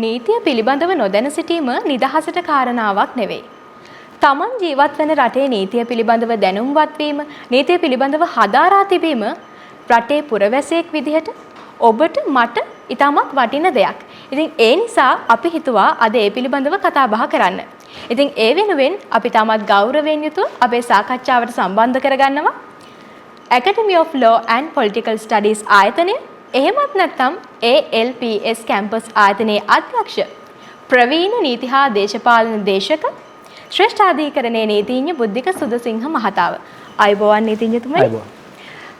නීතිය පිළිබඳව නොදැන සිටීම නිදහසට කාරණාවක් නෙවෙයි. තමන් ජීවත් වන රටේ නීතිය පිළිබඳව දැනුම්වත් වීම, නීතිය පිළිබඳව හදාරා තිබීම රටේ පුරවැසියෙක් විදිහට ඔබට මට ඉතාමත් වටින දෙයක්. ඉතින් ඒ නිසා අපි හිතුවා අද ඒ පිළිබඳව කතා බහ කරන්න. ඉතින් ඒ වෙනුවෙන් අපි තාමත් ගෞරවයෙන් යුතුව අපේ සාකච්ඡාවට සම්බන්ධ කරගන්නවා Academy of Law and Political Studies ආයතනය, එහෙමත් නැත්නම් ALPS කැම්පස් ආයතනයේ අධ්‍යක්ෂ ප්‍රවීණ නීති හා දේශපාලන දේශක ශ්‍රේෂ්ඨාධිකරණයේ නීතිඥ බුද්ධික සුදසිංහ මහතාව. අයබෝවන් නීතිඥතුමනි.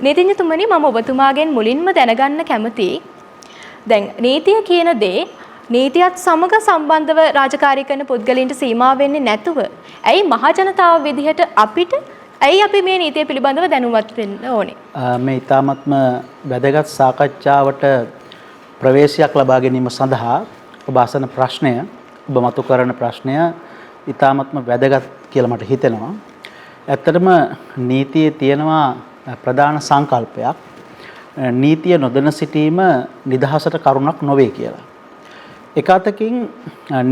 නීතිඥතුමනි, මම ඔබතුමාගෙන් මුලින්ම දැනගන්න කැමතියි. දැන් නීතිය කියන දේ නීතියත් සමග සම්බන්ධව රාජකාරී කරන පුද්ගලයන්ට සීමා වෙන්නේ නැතුව ඇයි මහජනතාව විදිහට ඇයි අපි මේ නීතිය පිළිබඳව දැනුවත් වෙන්න ඕනේ? මේ ඊ타මත්ම වැදගත් සාකච්ඡාවට ප්‍රවේශයක් ලබා ගැනීම සඳහා ඔබ අසන ප්‍රශ්නය, ඔබ මතු කරන ප්‍රශ්නය ඊ타මත්ම වැදගත් කියලා මට හිතෙනවා. ඇත්තටම නීතියේ තියෙනවා ප්‍රධාන සංකල්පයක්, නීතිය නොදැන සිටීම නිදහසට කරුණක් නොවේ කියලා. එක අතකින්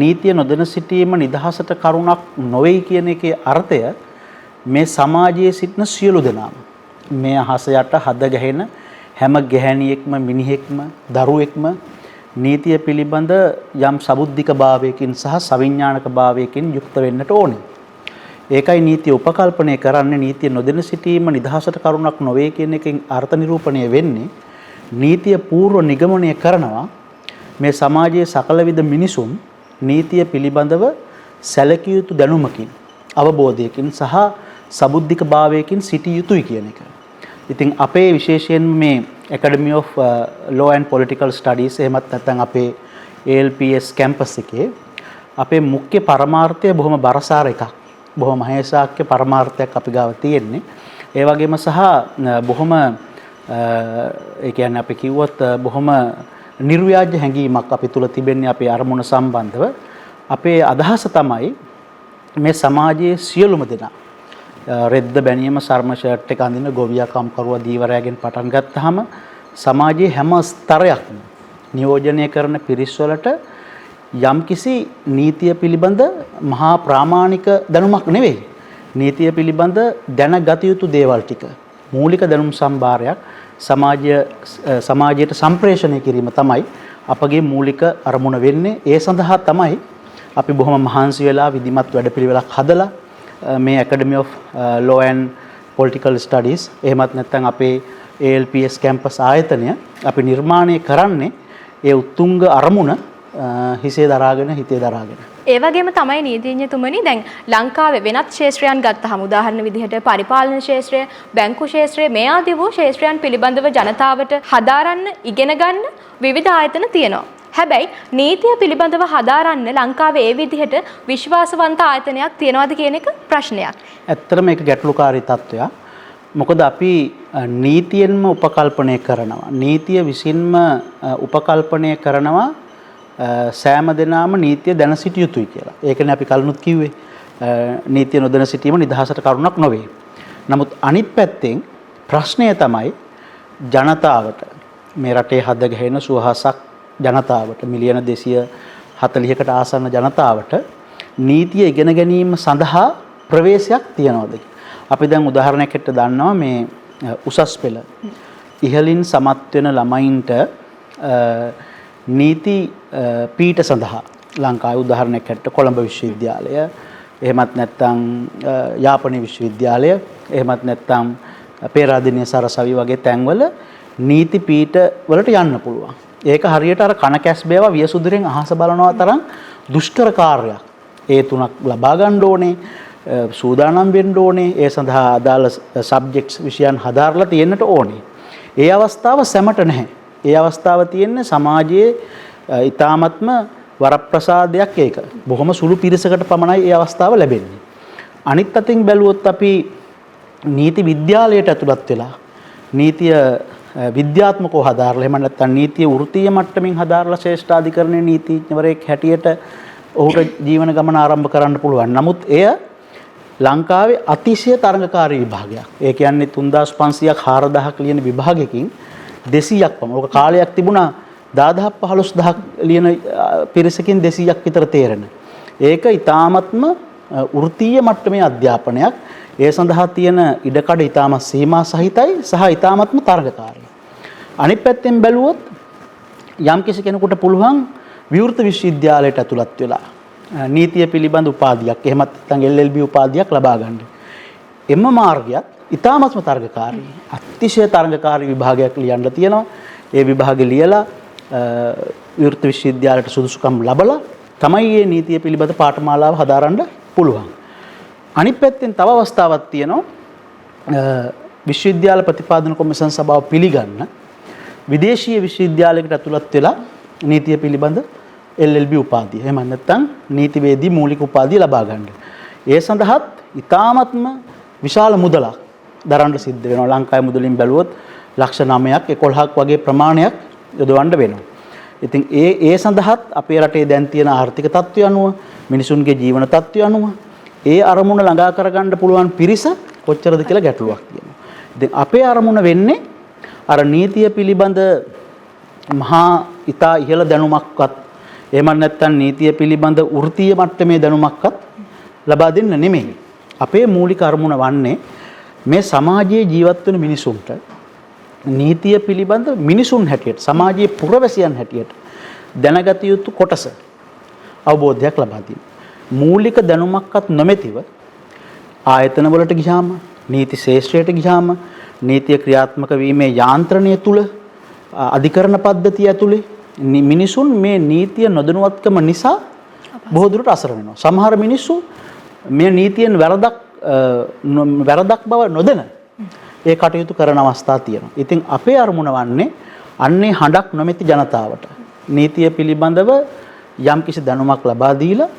නීතිය නොදැන සිටීම නිදහසට කරුණක් නොවේ කියන එකේ අර්ථය මේ සමාජයේ සිටින සියලු දෙනාම, මේ අහස යට හද ගැහෙන හැම ගැහැණියෙක්ම මිනිහෙක්ම දරුවෙක්ම නීතිය පිළිබඳ යම් සබුද්ධික භාවයකින් සහ සවිඥානික භාවයකින් යුක්ත වෙන්නට ඕනේ. ඒකයි නීතිය උපකල්පනය කරන්නේ. නීතිය නොදැන සිටීම නිදහසට කරුණක් නොවේ කියන එකෙන් අර්ථ නිරූපණය වෙන්නේ, නීතිය පූර්ව නිගමනය කරනවා මේ සමාජයේ සකලවිධ මිනිසුන් නීතිය පිළිබඳව සැලකිය යුතු දැනුමකින්, අවබෝධයකින් සහ සබුද්ධික භාවයකින් සිටිය යුතුයි කියන එක. ඉතින් අපේ විශේෂයෙන් මේ Academy of Law and Political Studies, එහෙමත් නැත්නම් අපේ ALPS කැම්පස් එකේ අපේ මුඛ්‍ය පරමාර්ථය බොහොම බරසාර එකක්. බොහොම මහේසාක්‍ය පරමාර්ථයක් අපි ගාව තියෙන්නේ. ඒ වගේම සහ බොහොම ඒ කියන්නේ අපි කිව්වොත් බොහොම නිර්ව්‍යාජ හැඟීමක් අපි තුල තිබෙන්නේ අපේ අරමුණ සම්බන්ධව. අපේ අදහස තමයි මේ සමාජයේ සියලුම දෙනා රෙද්ද බැනීම සර්ම ෂර්ට් එක අඳින ගොවියා කම්කරුවා දීවරයාගෙන් පටන් ගත්තාම සමාජයේ හැම ස්තරයක්ම නියෝජනය කරන පිරිස් වලට යම්කිසි නීතිය පිළිබඳ මහා ප්‍රාමාණික දැනුමක් නෙවෙයි, නීතිය පිළිබඳ දැනගත යුතු දේවල් ටික, මූලික දැනුම් සම්භාරයක් සමාජයට සම්ප්‍රේෂණය කිරීම තමයි අපගේ මූලික අරමුණ වෙන්නේ. ඒ සඳහා තමයි අපි බොහොම මහන්සි වෙලා විධිමත් වැඩපිළිවෙලක් හදලා මේ Academy of Law and Political Studies, එහෙමත් නැත්නම් අපේ ALPS කැම්පස් ආයතනය අපි නිර්මාණය කරන්නේ ඒ උත්තුංග අරමුණ හිසේ දරාගෙන, හිතේ දරාගෙන. ඒ වගේම තමයි නීතිඥතුමනි, දැන් ලංකාවේ වෙනත් ක්ෂේත්‍රයන් ගත්තහම උදාහරණ විදිහට පරිපාලන ක්ෂේත්‍රය, බැංකු ක්ෂේත්‍රය, මේ ආදී වූ ක්ෂේත්‍රයන් පිළිබඳව ජනතාවට හදාරන්න, ඉගෙන ගන්න විවිධ ආයතන තියෙනවා. හැබැයි නීතිය පිළිබඳව හදාරන්න ලංකාවේ ඒ විදිහට විශ්වාසවන්ත ආයතනයක් තියනවාද කියන එක ප්‍රශ්නයක්. ඇත්තටම මේක ගැටලුකාරී තත්ත්වයක්. මොකද අපි නීතියෙන්ම උපකල්පනය කරනවා. නීතිය විසින්ම උපකල්පනය කරනවා සෑම දෙනාම නීතිය දැන සිටිය යුතුයි කියලා. ඒකනේ අපි කලිනුත් කිව්වේ නීතිය නොදැන සිටීම නිදහසට කරුණක් නොවේ. නමුත් අනිත් පැත්තෙන් ප්‍රශ්නය තමයි ජනතාවට, මේ රටේ හද ගැහෙන සුවහසක් ජනතාවට, මිලියන 240කට ආසන්න ජනතාවට නීතිය ඉගෙන ගැනීම සඳහා ප්‍රවේශයක් තියනවාද? අපි දැන් උදාහරණයක් හිට දන්නවා මේ උසස් පෙළ ඉහළින් සමත් වෙන ළමයින්ට නීති පීඨ සඳහා ලංකාවේ උදාහරණයක් හිට කොළඹ විශ්වවිද්‍යාලය, එහෙමත් නැත්නම් යාපනයේ විශ්වවිද්‍යාලය, එහෙමත් නැත්නම් පේරාදෙණිය සරසවි වගේ තැන්වල නීති පීඨ වලට යන්න පුළුවන්. ඒක හරියට අර කන කැස් බේවා වියසුදුරෙන් අහස බලනවා තරම් දුෂ්කර කාර්යයක්. ඒ තුනක් ලබා ගන්න ඕනේ, සූදානම් වෙන්න ඕනේ, ඒ සඳහා අදාළ සබ්ජෙක්ට්ස් විෂයන් හදාarලා තියෙන්නට ඕනේ. ඒ අවස්ථාව සැමට නැහැ. ඒ අවස්ථාව තියෙන්නේ සමාජයේ ඊ타මත්ම වරප්‍රසාදයක්. ඒක බොහොම සුළු පිරිසකට පමණයි ඒ අවස්ථාව ලැබෙන්නේ. අනිත් අතින් බැලුවොත් අපි නීති විද්‍යාලයට ඇතුළත් වෙලා නීතිය විද්‍යාත්මකව හදාarලා, එහෙම නැත්නම් නීතිය වෘත්තීය මට්ටමින් හදාarලා ශ්‍රේෂ්ඨාධිකරණයේ නීතිඥවරයෙක් හැටියට ඔහුට ජීවන ගමන ආරම්භ කරන්න පුළුවන්. නමුත් එය ලංකාවේ අතිශය තරඟකාරී විභාගයක්. ඒ කියන්නේ 3500ක් 4000ක් ලියන විභාගයකින් 200ක් පමණ. ඔක කාලයක් තිබුණා 10000ක් 15000ක් ලියන පිරිසකින් 200ක් විතර තේරෙන. ඒක ඊ타මත්ම වෘත්තීය මට්ටමේ අධ්‍යාපනයක්. ඒ සඳහා තියෙන ඉඩකඩ ඊ타ම සීමා සහිතයි සහ ඊ타මත්ම තරගකාරී. අනිත් පැත්තෙන් බැලුවොත් යම් කිසි කෙනෙකුට පුළුවන් විවෘත විශ්වවිද්‍යාලයට ඇතුළත් වෙලා නීතිය පිළිබඳ උපාධියක් එහෙමත් නැත්නම් LLB උපාධියක් ලබා ගන්න. එම මාර්ගයත් ඊ타මත්ම තරගකාරී. අතිශය තරගකාරී විභාගයක් ලියන්න තියෙනවා. ඒ විභාගෙ ලියලා විවෘත විශ්වවිද්‍යාලයට සුදුසුකම් ලබලා තමයි මේ නීතිය පිළිබඳ පාඨමාලාව හදාරන්න පුළුවන්. අනිත් පැත්තෙන් තව අවස්ථාවක් තියෙනවා විශ්වවිද්‍යාල ප්‍රතිපාදන කොමිසම් සභාව පිළිගන්න විදේශීය විශ්වවිද්‍යාලයකට ඇතුළත් වෙලා නීතිය පිළිබඳ LLB උපාධිය. එහෙම නැත්නම් නීතිවේදී මූලික උපාධිය ලබා ගන්න. ඒ සඳහාත් ඊ타මත්ම විශාල මුදලක් දරන්න සිද්ධ වෙනවා. ලංකාවේ මුදලින් බැලුවොත් ලක්ෂ 9ක් 11ක් වගේ ප්‍රමාණයක් යොදවන්න වෙනවා. ඉතින් ඒ සඳහාත් අපේ රටේ දැන් තියෙන ආර්ථික තත්ත්වය අනුව මිනිසුන්ගේ ජීවන තත්ත්වය අනුව ඒ අරමුණ ළඟා කරගන්න පුළුවන් පිරිස කොච්චරද කියලා ගැටලුවක් තියෙනවා. ඉතින් අපේ අරමුණ වෙන්නේ අර නීතිය පිළිබඳ මහා ඉතා ඉහළ දැනුමක්වත් එහෙම නැත්නම් නීතිය පිළිබඳ වෘත්තීය මට්ටමේ දැනුමක්වත් ලබා දෙන්න නෙමෙයි. අපේ මූලික අරමුණ වන්නේ මේ සමාජයේ ජීවත් වෙන මිනිසුන්ට නීතිය පිළිබඳ මිනිසුන් හැටියට සමාජයේ පුරවැසියන් හැටියට දැනගත යුතු කොටස අවබෝධයක් ලබා දීම. මූලික දැනුමක්වත් නොමැතිව ආයතන වලට ගියාම නීති ශාස්ත්‍රයට ගියාම නීතිය ක්‍රියාත්මක වීමේ යාන්ත්‍රණය තුල අධිකරණ පද්ධතිය ඇතුලේ මිනිසුන් මේ නීතිය නොදැනුවත්කම නිසා බොහෝ දුරට අසරණ වෙනවා. සමහර මිනිස්සු මේ නීතියෙන් වැරදක් බව නොදැන ඒ කටයුතු කරන අවස්ථා තියෙනවා. ඉතින් අපේ අරමුණ වන්නේ අන්නේ හඬක් නොමැති ජනතාවට නීතිය පිළිබඳව යම්කිසි දැනුමක් ලබා දීලා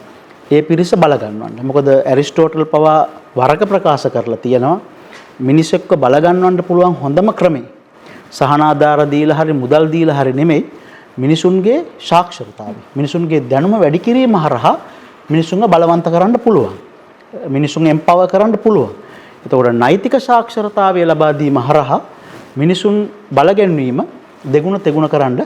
ඒ පිරිස බල ගන්නවන්න. මොකද ඇරිස්ටෝටල් පවා වරක ප්‍රකාශ කරලා තියෙනවා මිනිස්සෙක්ව බල ගන්නවන්න පුළුවන් හොඳම ක්‍රමය සහනාධාර දීලා හරි මුදල් දීලා හරි නෙමෙයි මිනිසුන්ගේ සාක්ෂරතාවය. මිනිසුන්ගේ දැනුම වැඩි කිරීම හරහා මිනිසුන්ව බලවන්ත කරන්න පුළුවන්. මිනිසුන් එම්පවර් කරන්න පුළුවන්. එතකොට නෛතික සාක්ෂරතාවය ලබා දීම හරහා මිනිසුන් බලගැන්වීම දෙගුණ තෙගුණ කරන්න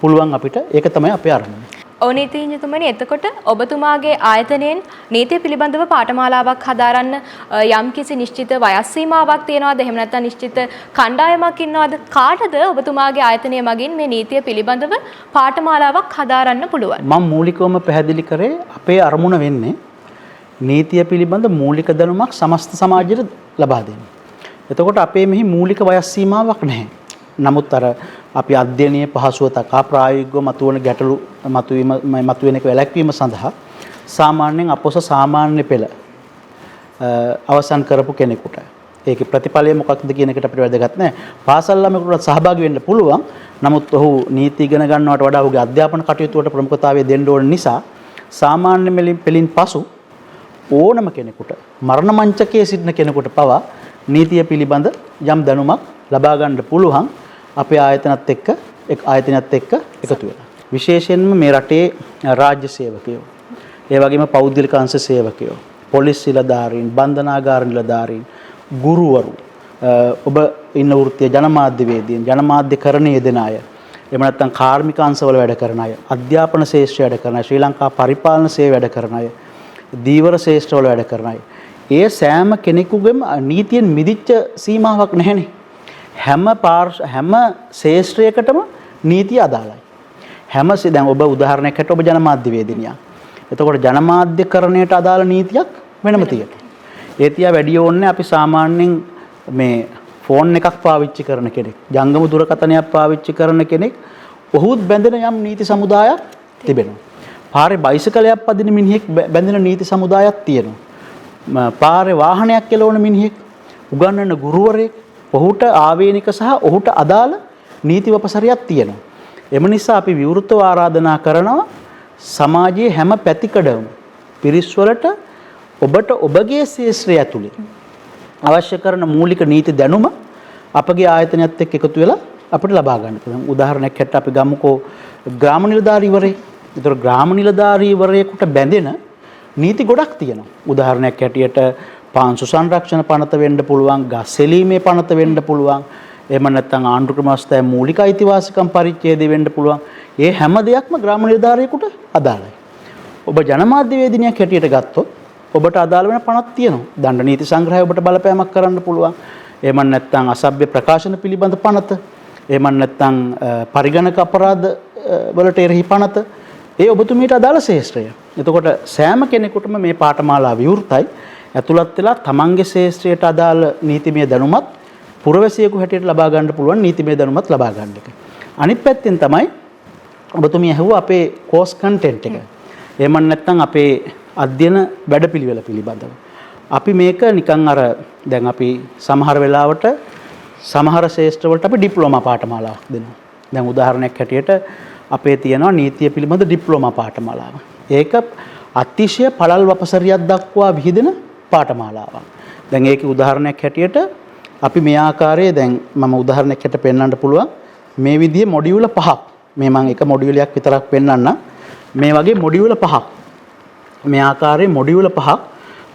පුළුවන් අපිට. ඒක තමයි අපේ අරමුණ. ඔව් නීතිඥතුමනි, එතකොට ඔබතුමාගේ ආයතනයෙන් නීතිය පිළිබඳව පාඨමාලාවක් හදාරන්න යම්කිසි නිශ්චිත වයස් සීමාවක් තියනවාද? එහෙම නැත්නම් නිශ්චිත කණ්ඩායමක් ඉන්නවද? කාටද ඔබතුමාගේ ආයතනය මගින් මේ නීතිය පිළිබඳව පාඨමාලාවක් හදාරන්න පුළුවන්? මම මූලිකවම පැහැදිලි කරේ අපේ අරමුණ වෙන්නේ නීතිය පිළිබඳ මූලික දැනුමක් සමස්ත සමාජයට ලබා දෙන්න. එතකොට අපේ මෙහි මූලික වයස් සීමාවක් නැහැ. නමුත් අර අපි අධ්‍යයනයේ පහසුව තකා ප්‍රායෝගිකව මතුවන ගැටලු මතුවෙන එක වැළැක්වීම සඳහා සාමාන්‍යයෙන් අපොස සාමාන්‍ය පෙළ අවසන් කරපු කෙනෙකුට ඒකේ ප්‍රතිඵලය මොකක්ද කියන එකට අපිට වැදගත් නැහැ. පාසල් ළමයෙකුට සහභාගී වෙන්න පුළුවන්. නමුත් ඔහු නීති ඉගෙන ගන්නවට වඩා ඔහුගේ අධ්‍යාපන කටයුතු වලට ප්‍රමුඛතාවය දෙන්න ඕන නිසා සාමාන්‍ය පෙළින් පසු ඕනම කෙනෙකුට මරණ මංචකයේ සිටින කෙනෙකුට පවා නීතිය පිළිබඳ යම් දැනුමක් ලබා ගන්න පුළුවන් අපේ ආයතනත් එක්ක එකතු වෙලා. විශේෂයෙන්ම මේ රටේ රාජ්‍ය සේවකයෝ, ඒ වගේම පෞද්ගලික අංශ සේවකයෝ, පොලිස් නිලධාරීන්, බන්ධනාගාර නිලධාරීන්, ගුරුවරු, ඔබ ඉන්න වෘත්තීය ජනමාධ්‍යවේදීන්, ජනමාධ්‍යකරණයේ යෙදෙන අය, එහෙම නැත්නම් කාර්මික අංශවල වැඩ කරන අය, අධ්‍යාපන ශාස්ත්‍රය වැඩ කරන අය, ශ්‍රී ලංකා පරිපාලන සේවය වැඩ කරන අය, දීවර ශාස්ත්‍රවල වැඩ කරන අය. ඒ සෑම කෙනෙකුගේම නීතියෙන් මිදිච්ච සීමාවක් නැහැනේ. හැම ශාස්ත්‍රයකටම නීතිය අදාළයි. දැන් ඔබ උදාහරණයක් හැටියට ඔබ ජනමාධ්‍යවේදිනියක්. එතකොට ජනමාධ්‍යකරණයට අදාළ නීතියක් වෙනම තියෙනවා. ඒ තියා වැඩි ඕනේ අපි සාමාන්‍යයෙන් මේ ෆෝන් එකක් පාවිච්චි කරන කෙනෙක්, ජංගම දුරකථනයක් පාවිච්චි කරන කෙනෙක්, ඔහුත් බැඳෙන යම් නීති සමුදායක් තිබෙනවා. පාරේ බයිසිකලයක් පදින මිනිහෙක් බැඳෙන නීති සමුදායක් තියෙනවා. පාරේ වාහනයක් කෙලවන මිනිහෙක්, උගන්වන ගුරුවරයෙක්, ඔහුට ආවේනික සහ ඔහුට අදාළ නීති වපසරියක් තියෙනවා. එම නිසා අපි විවෘතව ආරාධනා කරනවා සමාජයේ හැම පැතිකඩම පිරිස්වලට ඔබට ඔබගේ ශාස්ත්‍රය ඇතුලේ අවශ්‍ය කරන මූලික නීති දැනුම අපගේ ආයතනයත් එක්ක එකතු වෙලා අපිට ලබා ගන්න පුළුවන්. උදාහරණයක් හැටියට අපි ගමුකෝ ග්‍රාම නිලධාරීවරයෙක්. ඒතර ග්‍රාම නිලධාරීවරයෙකුට බැඳෙන නීති ගොඩක් තියෙනවා. උදාහරණයක් හැටියට පාංශු සංරක්ෂණ පනත වෙන්න පුළුවන්, ගස් සෙලීමේ පනත වෙන්න පුළුවන්. එහෙම නැත්නම් ආණ්ඩු ක්‍රමස්ථාය මූලික අයිතිවාසිකම් පරිච්ඡේදය වෙන්න පුළුවන්. ඒ හැම දෙයක්ම ග්‍රාම නිලධාරියෙකුට අදාළයි. ඔබ ජනමාධ්‍යවේදිනියක් හැටියට ගත්තොත් ඔබට අදාළ වෙන පනත් තියෙනවා. දණ්ඩ නීති සංග්‍රහය ඔබට බලපෑමක් කරන්න පුළුවන්. එහෙම නැත්නම් අසභ්‍ය ප්‍රකාශන පිළිබඳ පනත. එහෙම නැත්නම් පරිගණක අපරාධ වලට එරෙහි පනත. ඒ ඔබතුමීට අදාළ ශේෂ්ත්‍රය. එතකොට සෑම කෙනෙකුටම මේ පාඨමාලාව විවෘතයි. ඇතුළත් වෙලා තමන්ගේ ශේෂ්ත්‍රයට අදාළ නීතිමය දැනුමත් පුරවැසියෙකු හැටියට ලබා ගන්න පුළුවන් නීතිමය දැනුමත් ලබා ගන්න එක. අනිත් පැත්තෙන් තමයි ඔබතුමිය ඇහුවා අපේ කෝස් කන්ටෙන්ට් එක. එහෙම නැත්නම් අපේ අධ්‍යයන වැඩපිළිවෙල පිළිබඳව. අපි මේක නිකන් අර දැන් අපි සමහර වෙලාවට සමහර ශේෂ්ත්‍ර වලට අපි ඩිප්ලෝමා පාඨමාලාවක් දෙනවා. දැන් උදාහරණයක් හැටියට අපේ තියෙනවා නීතිය පිළිබඳ ඩිප්ලෝමා පාඨමාලාව. ඒක අතිශය පළල් වපසරියක් දක්වා විහිදෙන පාඨමාලාවක්. දැන් ඒකේ උදාහරණයක් හැටියට අපි මේ ආකාරයේ දැන් මම උදාහරණයක් හැටියට පෙන්වන්න පුළුවන් මේ විදිහේ මොඩියුල 5ක්. මේ මම එක මොඩියුලයක් විතරක් පෙන්වන්නම්. මේ වගේ මොඩියුල 5ක්. මේ ආකාරයේ මොඩියුල 5ක්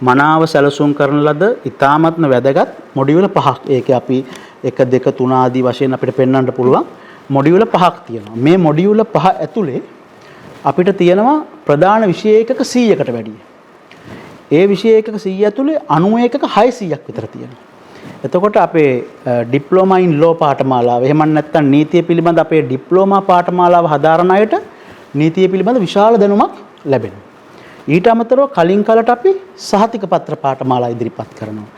මනාව සැලසුම් කරන ලද ඉතාමත්ම වැදගත් මොඩියුල 5ක්. ඒකේ අපි 1 2 3 ආදී වශයෙන් අපිට පෙන්වන්න පුළුවන් මොඩියුල 5ක් තියෙනවා. මේ මොඩියුල 5 ඇතුලේ අපිට තියෙනවා ප්‍රධාන විෂය ඒකක 100කට වැඩි. ඒ විෂය ඒකක 100 ඇතුලේ 91ක 600ක් විතර තියෙනවා. එතකොට අපේ ඩිප්ලෝමා ඉන් ලෝ පාඨමාලාව එහෙම නැත්නම් නීතිය පිළිබඳ අපේ ඩිප්ලෝමා පාඨමාලාව හදාරන අයට නීතිය පිළිබඳ විශාල දැනුමක් ලැබෙනවා. ඊට අමතරව කලින් කාලට අපි සහතික පත්‍ර පාඨමාලා ඉදිරිපත් කරනවා.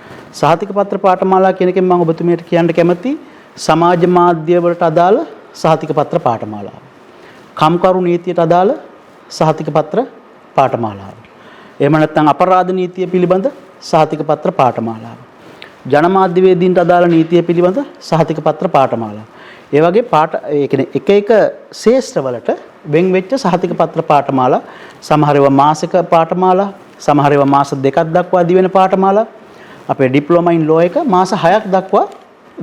සහතික පත්‍ර පාඨමාලා කියන එකෙන් මම ඔබතුමියට කියන්න කැමති සමාජ මාධ්‍ය වලට අදාළ සහතික පත්‍ර පාඨමාලාව. කම්කරු නීතියට අදාළ සහතික පත්‍ර පාඨමාලාව. එහෙම නැත්නම් අපරාධ නීතිය පිළිබඳ සහතික පත්‍ර පාඨමාලාව. ජනමාධ්‍යවේදීන්ට අදාළ නීතිය පිළිබඳ සහතික පත්‍ර පාඨමාලාව. ඒ වගේ ඒ කියන්නේ එක එක ශේෂ්ත්‍රවලට වෙන් වෙච්ච සහතික පත්‍ර පාඨමාලා සමහර ඒවා මාසික පාඨමාලා සමහර ඒවා මාස 2ක් දක්වා දිවෙන පාඨමාලා අපේ ඩිප්ලෝමා ඉන් ලෝ එක මාස 6ක් දක්වා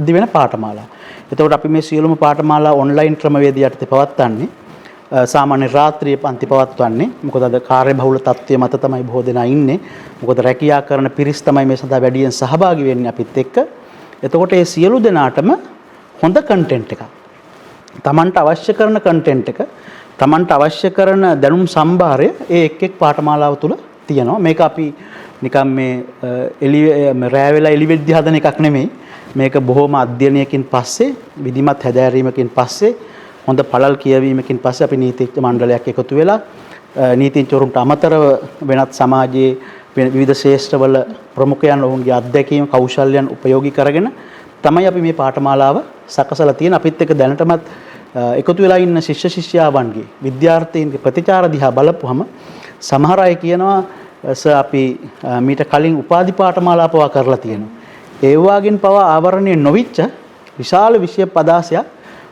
දිවෙන පාඨමාලා. එතකොට අපි මේ සියලුම පාඨමාලා ඔන්ලයින් ක්‍රමවේදය යටතේ පවත්වන්නේ සාමාන්‍ය රාත්‍රියේ පන්ති පවත්වන්නේ. මොකද අද කාර්යබහුල තත්ත්වයේ මත තමයි බොහෝ දෙනා ඉන්නේ. මොකද රැකියා කරන පිරිස් තමයි මේ සඳහා වැඩියෙන් සහභාගී වෙන්නේ අපිත් එක්ක. එතකොට මේ සියලු දෙනාටම හොඳ කන්ටෙන්ට් එකක්. Tamanට අවශ්‍ය කරන කන්ටෙන්ට් එක, Tamanට අවශ්‍ය කරන දැනුම් සම්භාරය ඒ එක් එක් පාඨමාලාව තුල තියෙනවා. මේක අපි නිකන් මේ රෑ වෙලා එළි වෙද්දි හදන එකක් නෙමෙයි. මේක බොහොම අධ්‍යයනයකින් පස්සේ, විධිමත් හැදෑරීමකින් පස්සේ, හොඳ පළල් කියවීමකින් පස්සේ අපි නීතිඥ මණ්ඩලයක් එකතු වෙලා නීතිඥවරුන්ට අමතරව වෙනත් සමාජයේ විවිධ ශේෂ්ත්‍රවල ප්‍රමුඛයන් ඔවුන්ගේ අත්දැකීම් කෞශල්‍යයන් උපයෝගී කරගෙන තමයි අපි මේ පාඨමාලාව සකසලා තියෙන. අපිත් එක්ක දැනටමත් එකතු වෙලා ඉන්න ශිෂ්‍ය ශිෂ්‍යාවන්ගේ විද්‍යාර්ථීන්ගේ ප්‍රතිචාර දිහා බලපුවම සමහර අය කියනවා අපි මීට කලින් උපාධි පාඨමාලා පවා කරලා තියෙනවා. ඒ වගේන් පවා ආවරණය නොවිච්ච විශාල විෂය පදාසයක්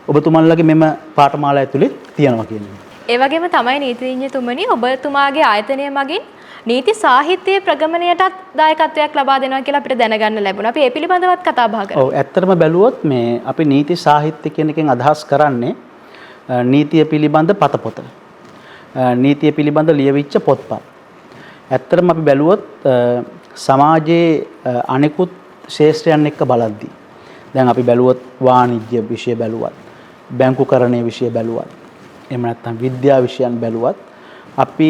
ඔබතුමන්ලගේ මෙම පාඨමාලා ඇතුලේ තියෙනවා කියන්නේ. ඒ වගේම තමයි නීතිඥතුමනි ඔබතුමාගේ ආයතනය මගින් නීති සාහිත්‍යයේ ප්‍රගමනයටත් දායකත්වයක් ලබා දෙනවා කියලා අපිට දැනගන්න ලැබුණා. අපි ඒ පිළිබඳවත් කතා බහ කරමු. ඔව් ඇත්තටම බැලුවොත් මේ අපි නීති සාහිත්‍ය කියන එකෙන් අදහස් කරන්නේ නීතිය පිළිබඳ පතපොත. නීතිය පිළිබඳ ලියවිච්ච පොත්පත්. ඇත්තටම අපි බැලුවොත් සමාජයේ අනෙකුත් ශේෂ්ත්‍රයන් එක්ක බලද්දී දැන් අපි බැලුවොත් වාණිජ්‍ය විෂය බැලුවත්, බැංකුකරණයේ විෂය බැලුවත්, එහෙම නැත්නම් විද්‍යා විෂයන් බැලුවත් අපි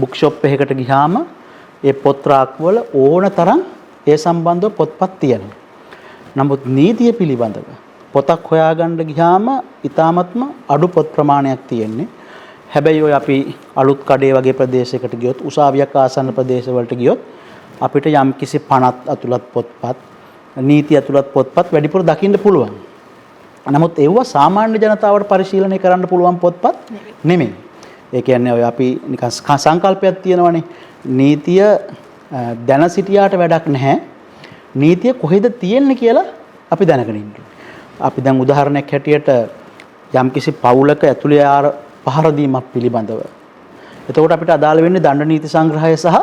බුක් ෂොප් එකකට ගියාම ඒ පොත් රාක්වල ඕන තරම් ඒ සම්බන්ධව පොත්පත් තියෙනවා. නමුත් නීතිය පිළිබඳව පොතක් හොයාගන්න ගියාම ඊටාත්ම අඩු පොත් ප්‍රමාණයක් තියෙන්නේ. හැබැයි ඔය අපි අලුත් කඩේ වගේ ප්‍රදේශයකට ගියොත්, උසාවියක් ආසන්න ප්‍රදේශවලට ගියොත් අපිට යම්කිසි පනත් අතුලත් පොත්පත්, නීති අතුලත් පොත්පත් වැඩිපුර දකින්න පුළුවන්. නමුත් ඒව සාමාන්‍ය ජනතාවට පරිශීලනය කරන්න පුළුවන් පොත්පත් නෙමෙයි. ඒ කියන්නේ ඔය අපි නිකන් සංකල්පයක් තියෙනවනේ. නීතිය දැන සිටියාට වැඩක් නැහැ. නීතිය කොහෙද තියෙන්නේ කියලා අපි දැනගෙන ඉන්න. අපි දැන් උදාහරණයක් හැටියට යම්කිසි පවුලක ඇතුළේ ආර පහර දීමක් පිළිබඳව. එතකොට අපිට අදාළ වෙන්නේ දණ්ඩ නීති සංග්‍රහය සහ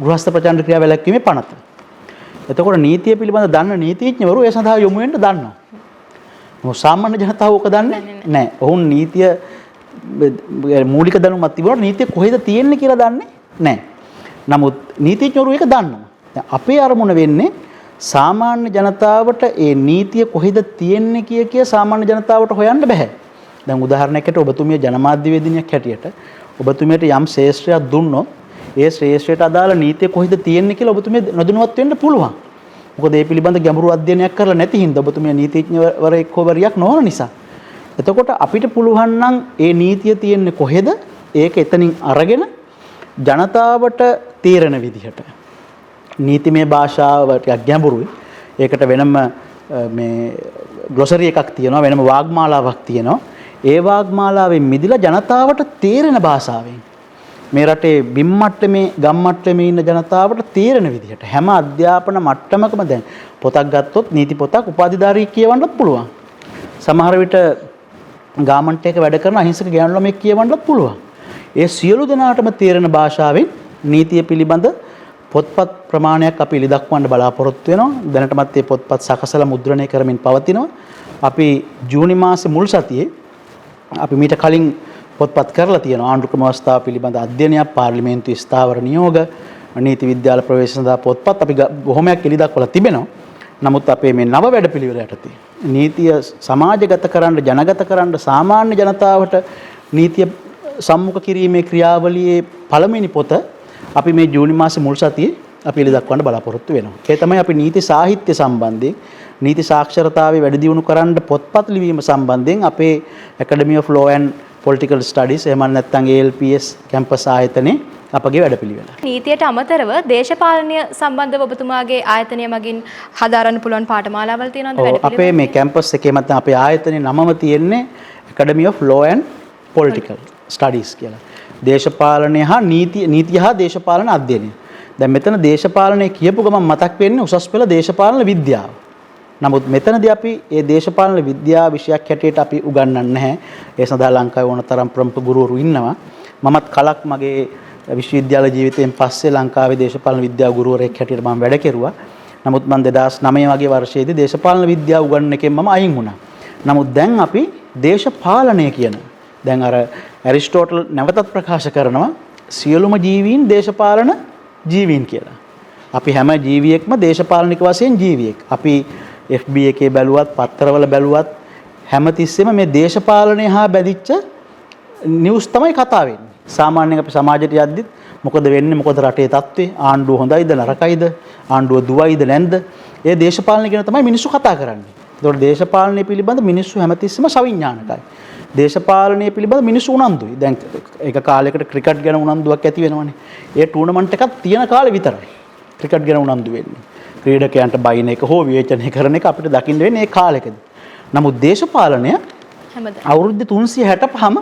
ගෘහස්ත ප්‍රචණ්ඩ ක්‍රියා වැළැක්වීමේ පනත. එතකොට නීතිය පිළිබඳ දන්න නීතිඥවරු ඒ සඳහා යොමු වෙන්න දන්නවා. මොකද සාමාන්‍ය ජනතාව ඔක දන්නේ නැහැ. ඔවුන් නීතිය මූලික දැනුමක් තිබුණාට නීතිය කොහෙද තියෙන්නේ කියලා දන්නේ නැහැ. නමුත් නීතිඥවරු ඒක දන්නවා. දැන් අපේ අරමුණ වෙන්නේ සාමාන්‍ය ජනතාවට ඒ නීතිය කොහෙද තියෙන්නේ කිය සාමාන්‍ය ජනතාවට හොයන්න බෑ. දැන් උදාහරණයකට ඔබතුමිය ජනමාධ්‍යවේදිනියක් හැටියට ඔබතුමියට යම් ශ්‍රේෂ්ඨයක් දුන්නොත් ඒ ශ්‍රේෂ්ඨයට අදාළ නීතිය කොහෙද තියෙන්නේ කියලා ඔබතුමිය නොදැනුවත් වෙන්න පුළුවන්. මොකද ඒ පිළිබඳ ගැඹුරු අධ්‍යයනයක් කරලා නැති හින්දා ඔබතුමිය නීතිඥවරයෙක් හොවරියක් නොවන නිසා. එතකොට අපිට පුළුවන් නම් ඒ නීතිය තියෙන්නේ කොහෙද? ඒක එතනින් අරගෙන ජනතාවට තීරණ විදිහට නීතිමය භාෂාව ටිකක් ගැඹුරුයි. ඒකට වෙනම මේ ග්ලොසරි එකක් තියෙනවා, වෙනම වාග්මාලාවක් තියෙනවා. ඒ වාග්මාලාවෙන් මිදිලා ජනතාවට තේරෙන භාෂාවෙන් මේ රටේ බිම් මට්ටමේ ගම් මට්ටමේ ඉන්න ජනතාවට තේරෙන විදිහට හැම අධ්‍යාපන මට්ටමකම දැන් පොතක් ගත්තොත් නීති පොතක් උපාධිධාරී කියවන්නත් පුළුවන්. සමහර විට ගාමන්ට් එක වැඩ කරන අහිංසක ගෑනු ළමෙක් කියවන්නත් පුළුවන්. ඒ සියලු දෙනාටම තේරෙන භාෂාවෙන් නීතිය පිළිබඳ පොත්පත් ප්‍රමාණයක් අපි ඉලිදක්වන්න බලාපොරොත්තු වෙනවා. දැනටමත් මේ පොත්පත් සකසලා මුද්‍රණය කරමින් පවතිනවා. අපි ජූනි මාසේ මුල් සතියේ අපි මීට කලින් පොත්පත් කරලා තියෙනවා. ආණ්ඩු ක්‍රම අවස්ථාව පිළිබඳ අධ්‍යයනයක්, පාර්ලිමේන්තු ස්ථාවර නියෝග, නීති විද්‍යාල ප්‍රවේශ සඳහා පොත්පත් අපි බොහොමයක් එළිදක්වලා තිබෙනවා. නමුත් අපේ මේ නව වැඩපිළිවෙල යටතේ නීතිය සමාජගත කරන්න, ජනගත කරන්න, සාමාන්‍ය ජනතාවට නීතිය සම්මුඛ කිරීමේ ක්‍රියාවලියේ පළවෙනි පොත අපි මේ ජූනි මාසේ මුල් සතියේ අපි එළිදක්වන්න බලාපොරොත්තු වෙනවා. ඒ තමයි අපි නීති සාහිත්‍ය සම්බන්ධයෙන්, නීති සාක්ෂරතාවේ වැඩි දියුණු කරන්න පොත්පත් ලිවීම සම්බන්ධයෙන් අපේ Academy of Law and Political Studies එහෙම නැත්නම් ALPS කැම්පස් ආයතනයේ අපගේ වැඩපිළිවෙල. නීතියට අමතරව දේශපාලනය සම්බන්ධව ඔබතුමාගේ ආයතනය මගින් හදාරන්න පුළුවන් පාඨමාලාවල් තියෙනවද වැඩපිළිවෙල? අපේ මේ කැම්පස් එකේ මත අපේ ආයතනයේ නමම තියෙන්නේ Academy of Law and Political Studies කියලා. දේශපාලනය හා නීතිය හා දේශපාලන අධ්‍යයනය. දැන් මෙතන දේශපාලනය කියපු ගමන් මතක් වෙන්නේ උසස් පෙළ දේශපාලන විද්‍යාව. නමුත් මෙතනදී අපි මේ දේශපාලන විද්‍යාව විෂයක් හැටියට අපි උගන්වන්නේ නැහැ. ඒ සඳහා ලංකාවේ ඕනතරම් ප්‍රමුඛ ගුරුවරු ඉන්නවා. මමත් කලක් මගේ විශ්වවිද්‍යාල ජීවිතයෙන් පස්සේ ලංකාවේ දේශපාලන විද්‍යාව ගුරුවරයෙක් හැටියට මම වැඩ කෙරුවා. නමුත් මම 2009 වගේ වර්ෂයේදී දේශපාලන විද්‍යාව උගන්වන එකෙන් මම අයින් වුණා. නමුත් දැන් අපි දේශපාලනය කියන දැන් අර ඇරිස්ටෝටල් නැවතත් ප්‍රකාශ කරනවා සියලුම ජීවීන් දේශපාලන ජීවීන් කියලා. අපි හැම ජීවියෙක්ම දේශපාලනික වශයෙන් ජීවියෙක්. අපි FB එකේ බැලුවත්, පත්තරවල බැලුවත් හැමතිස්සෙම මේ දේශපාලනය හා බැඳිච්ච නිවුස් තමයි කතා වෙන්නේ. සාමාන්‍යයෙන් අපි සමාජයට යද්දිත් මොකද වෙන්නේ, මොකද රටේ තත්ත්වය, ආණ්ඩුව හොඳයිද නරකයිද, ආණ්ඩුව දුවයිද නැන්ද, ඒ දේශපාලනය ගැන තමයි මිනිස්සු කතා කරන්නේ. ඒතකොට දේශපාලනය පිළිබඳ මිනිස්සු හැමතිස්සෙම සවිඥානිකයි. දේශපාලනය පිළිබඳ මිනිස්සු උනන්දුයි. දැන් ඒක කාලයකට ක්‍රිකට් ගැන උනන්දුවක් ඇති වෙනවනේ. ඒ ටූර්නමන්ට් එකක් තියෙන කාලේ විතරයි ක්‍රිකට් ගැන උනන්දු වෙන්නේ. ක්‍රීඩකයන්ට බයින එක හෝ විවේචනය කරන එක අපිට දකින්න වෙන්නේ ඒ කාලෙකදී. නමුත් දේශපාලනය අවුරුදු 365ම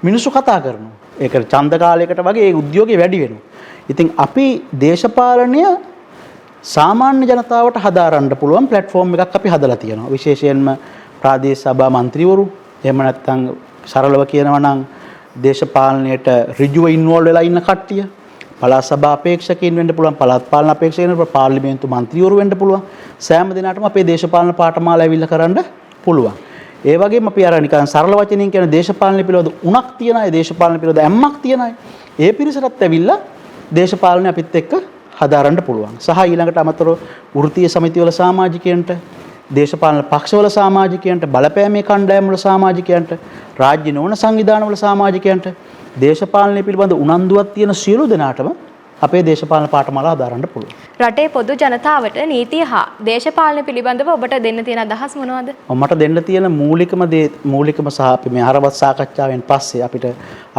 මිනිස්සු කතා කරනවා. ඒක ඡන්ද කාලයකට වගේ ඒ උද්‍යෝගය වැඩි වෙනවා. ඉතින් අපි දේශපාලනය සාමාන්‍ය ජනතාවට හදාරන්න පුළුවන් ප්ලැට්ෆෝම් එකක් අපි හදලා තියෙනවා. විශේෂයෙන්ම ප්‍රාදේශ සභා මන්ත්‍රීවරු එහෙම නැත්නම් සරලව කියනවා නම් දේශපාලනයට ඍජුව ඉන්වෝල්ව් වෙලා ඉන්න කට්ටිය, පළාත් සභා අපේක්ෂකයින් වෙන්න පුළුවන්, පළාත් පාලන අපේක්ෂකයින් වෙන්න පුළුවන්, පාර්ලිමේන්තු මන්ත්‍රීවරු වෙන්න පුළුවන්. සෑම දිනකටම අපේ දේශපාලන පාඨමාලා ඇවිල්ලා කරන්න පුළුවන්. ඒ වගේම අපි අර නිකන් සරල වචනින් කියන දේශපාලන පිළිබඳ උණක් තියන අය, දේශපාලන පිළිබඳ ඇම්මක් තියන අය, ඒ පිරිසටත් ඇවිල්ලා දේශපාලනය අපිත් එක්ක හදාරන්න පුළුවන්. සහ ඊළඟට අමතරව වෘත්තීය සමිතිවල සමාජිකයන්ට, දේශපාලන පක්ෂවල සමාජිකයන්ට, බලපෑමේ කණ්ඩායම්වල සමාජිකයන්ට, රාජ්‍ය නොවන සංවිධානවල සමාජිකයන්ට දේශපාලනය පිළිබඳ උනන්දුවක් තියෙන සියලු දෙනාටම අපේ දේශපාලන පාඨමාලා හදාරන්න පුළුවන්. රටේ පොදු ජනතාවට නීතිය හා දේශපාලන පිළිබඳව ඔබට දෙන්න තියෙන අදහස් මොනවද? මට දෙන්න තියෙන මූලිකම සහ අපි මේ හරවත් සාකච්ඡාවෙන් පස්සේ අපිට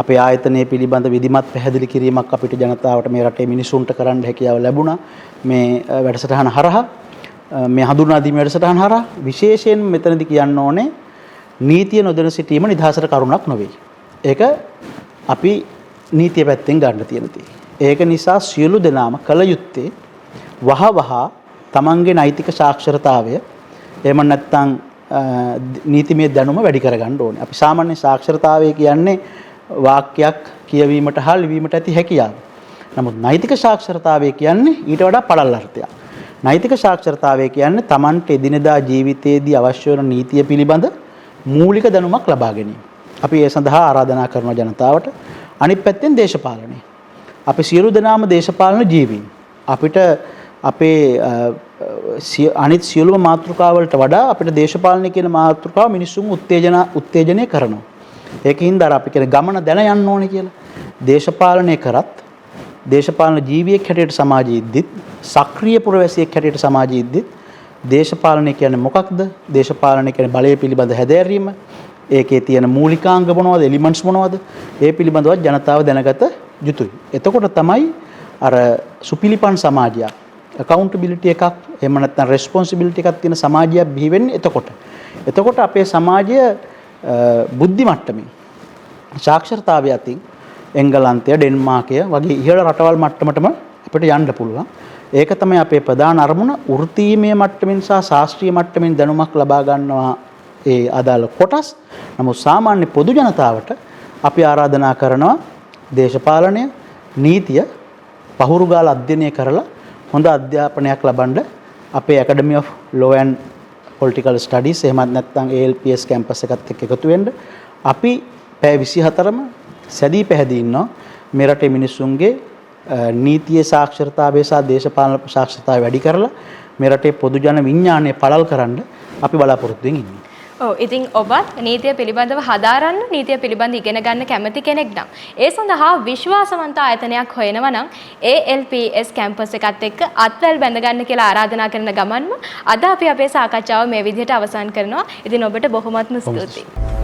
අපේ ආයතනයේ පිළිබඳ විධිමත් පැහැදිලි කිරීමක් අපිට ජනතාවට මේ රටේ මිනිසුන්ට කරන්න හැකියාව ලැබුණා. මේ වැඩසටහන හරහා, මේ හඳුන්වා දීම වැඩසටහන හරහා විශේෂයෙන් මෙතනදී කියන්න ඕනේ නීතිය නොදැන සිටීම නිදහසට කරුණක් නෙවෙයි. ඒක අපි නීතිය පැත්තෙන් ගන්න තියෙන දේ. ඒක නිසා සියලු දෙනාම කල යුත්තේ වහවහ තමන්ගේ නෛතික සාක්ෂරතාවය එහෙම නැත්නම් නීතිමය දැනුම වැඩි කරගන්න ඕනේ. අපි සාමාන්‍ය සාක්ෂරතාවය කියන්නේ වාක්‍යයක් කියවීමට හා ලිවීමට ඇති හැකියාව. නමුත් නෛතික සාක්ෂරතාවය කියන්නේ ඊට වඩා පළල් අර්ථයක්. නෛතික සාක්ෂරතාවය කියන්නේ තමන්ට එදිනෙදා ජීවිතයේදී අවශ්‍ය වන නීතිය පිළිබඳ මූලික දැනුමක් ලබා ගැනීම. අපි ඒ සඳහා ආරාධනා කරන ජනතාවට. අනිත් පැත්තෙන් දේශපාලනය. අපි සියලු දෙනාම දේශපාලන ජීවීන්. අපිට අපේ අනිත් සියලුම මාතෘකාවලට වඩා අපිට දේශපාලනය කියන මාතෘකාව මිනිස්සුන් උත්තේජනය කරනවා. ඒකින්ද අර අපි කියන ගමන දැන යන්න ඕනේ කියලා. දේශපාලනය කරත් දේශපාලන ජීවියෙක් හැටියට සමාජයේ ඉද්දිත් සක්‍රීය පුරවැසියෙක් හැටියට සමාජයේ ඉද්දිත් දේශපාලනය කියන්නේ මොකක්ද? දේශපාලනය කියන්නේ බලය පිළිබඳ හැදෑරීම. ඒකේ තියෙන මූලිකාංග මොනවද? එලිමන්ට්ස් මොනවද? ඒ පිළිබඳව ජනතාව දැනගත යුතුයි. එතකොට තමයි අර සුපිලිපන් සමාජයක්, accountability එකක්, එහෙම නැත්නම් responsibility එකක් තියෙන සමාජයක් බිහි වෙන්නේ එතකොට. එතකොට අපේ සමාජය බුද්ධි මට්ටමින් සාක්ෂරතාවය අතින් එංගලන්තය, ඩෙන්මාර්කය වගේ ඉහළ රටවල් මට්ටමටම අපිට යන්න පුළුවන්. ඒක තමයි අපේ ප්‍රධාන අරමුණ. වෘත්තීමය මට්ටමින් සහ ශාස්ත්‍රීය මට්ටමින් දැනුමක් ලබා ගන්නවා ඒ අදාළ කොටස්. නමුත් සාමාන්‍ය පොදු ජනතාවට අපි ආරාධනා කරනවා දේශපාලනය, නීතිය පහුරු ගාලා අධ්‍යයනය කරලා හොඳ අධ්‍යාපනයක් ලබන්න අපේ Academy of Law and Political Studies එහෙමත් නැත්නම් ALPS කැම්පස් එකත් එක්ක එකතු වෙන්න. අපි පැය 24ම සැදී පැහැදී ඉන්නවා මේ රටේ මිනිස්සුන්ගේ නීතියේ සාක්ෂරතාවය සහ දේශපාලන සාක්ෂරතාවය වැඩි කරලා මේ රටේ පොදු ජන විඥානය පළල් කරන්න අපි බලාපොරොත්තු වෙමින් ඉන්නේ. ඔව් ඉතින් ඔබත් නීතිය පිළිබඳව හදාරන්න, නීතිය පිළිබඳව ඉගෙන ගන්න කැමති කෙනෙක් නම් ඒ සඳහා විශ්වාසවන්ත ආයතනයක් හොයනවා නම් ALPS කැම්පස් එකත් එක්ක අත්වැල් බැඳ ගන්න කියලා ආරාධනා කරන ගමන්ම අද අපි අපේ සාකච්ඡාව මේ විදිහට අවසන් කරනවා. ඉතින් ඔබට බොහොමත්ම ස්තුතියි.